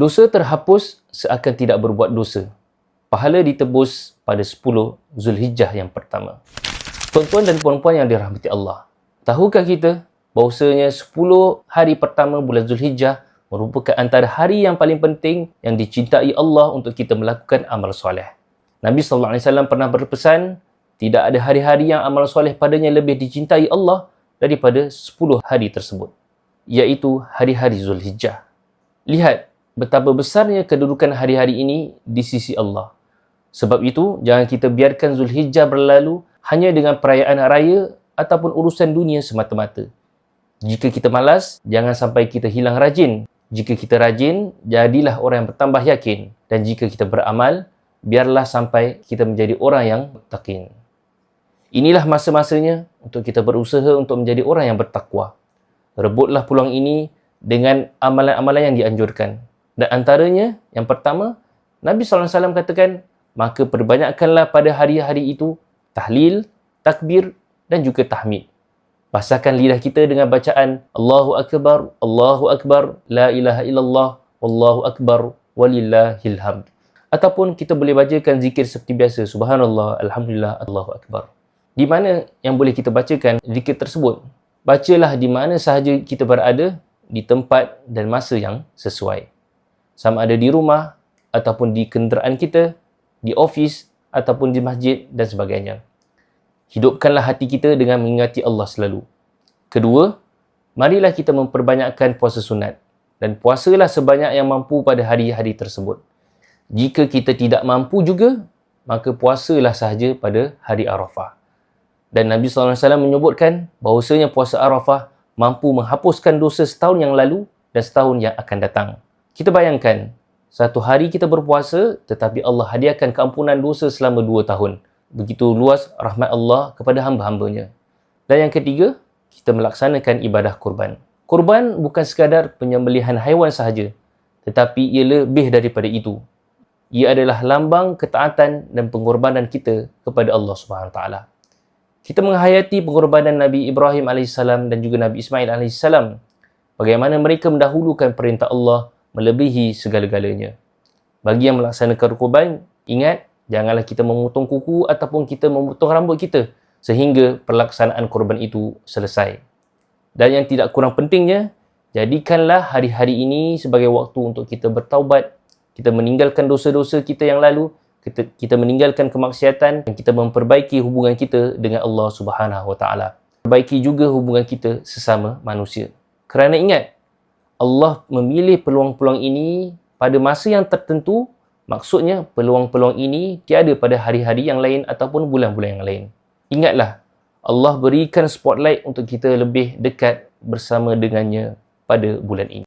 Dosa terhapus seakan tidak berbuat dosa. Pahala ditebus pada 10 Zulhijjah yang pertama. Tuan-tuan dan puan-puan yang dirahmati Allah, tahukah kita bahawasanya 10 hari pertama bulan Zulhijjah merupakan antara hari yang paling penting yang dicintai Allah untuk kita melakukan amal soleh. Nabi SAW pernah berpesan, tidak ada hari-hari yang amal soleh padanya lebih dicintai Allah daripada 10 hari tersebut, iaitu hari-hari Zulhijjah. Lihat betapa besarnya kedudukan hari-hari ini di sisi Allah. Sebab itu, jangan kita biarkan Zulhijjah berlalu hanya dengan perayaan raya ataupun urusan dunia semata-mata. Jika kita malas, jangan sampai kita hilang rajin. Jika kita rajin, jadilah orang yang bertambah yakin. Dan jika kita beramal, biarlah sampai kita menjadi orang yang muttaqin. Inilah masa-masanya untuk kita berusaha untuk menjadi orang yang bertakwa. Rebutlah peluang ini dengan amalan-amalan yang dianjurkan. Dan antaranya, yang pertama, Nabi SAW katakan, maka perbanyakkanlah pada hari-hari itu tahlil, takbir dan juga tahmid. Basahkan lidah kita dengan bacaan Allahu Akbar, la ilaha illallah, wallahu akbar, walillahil hamd. Ataupun kita boleh bacakan zikir seperti biasa, subhanallah, alhamdulillah, Allahu Akbar. Di mana yang boleh kita bacakan zikir tersebut? Bacalah di mana sahaja kita berada, di tempat dan masa yang sesuai. Sama ada di rumah, ataupun di kenderaan kita, di ofis, ataupun di masjid dan sebagainya. Hidupkanlah hati kita dengan mengingati Allah selalu. Kedua, marilah kita memperbanyakkan puasa sunat dan puasalah sebanyak yang mampu pada hari-hari tersebut. Jika kita tidak mampu juga, maka puasalah sahaja pada hari Arafah. Dan Nabi SAW menyebutkan bahawasanya puasa Arafah mampu menghapuskan dosa setahun yang lalu dan setahun yang akan datang. Kita bayangkan, satu hari kita berpuasa, tetapi Allah hadiahkan keampunan dosa selama 2 tahun. Begitu luas rahmat Allah kepada hamba-hambanya. Dan yang ketiga, kita melaksanakan ibadah kurban. Kurban bukan sekadar penyembelihan haiwan sahaja, tetapi ia lebih daripada itu. Ia adalah lambang ketaatan dan pengorbanan kita kepada Allah SWT. Kita menghayati pengorbanan Nabi Ibrahim AS dan juga Nabi Ismail AS. Bagaimana mereka mendahulukan perintah Allah melebihi segala-galanya. Bagi yang melaksanakan kurban, ingat, janganlah kita memotong kuku ataupun kita memotong rambut kita sehingga pelaksanaan kurban itu selesai. Dan yang tidak kurang pentingnya, jadikanlah hari-hari ini sebagai waktu untuk kita bertaubat, kita meninggalkan dosa-dosa kita yang lalu, kita meninggalkan kemaksiatan dan kita memperbaiki hubungan kita dengan Allah Subhanahu Wa Taala. Perbaiki juga hubungan kita sesama manusia. Kerana ingat, Allah memilih peluang-peluang ini pada masa yang tertentu. Maksudnya, peluang-peluang ini tiada pada hari-hari yang lain ataupun bulan-bulan yang lain. Ingatlah, Allah berikan spotlight untuk kita lebih dekat bersama dengannya pada bulan ini.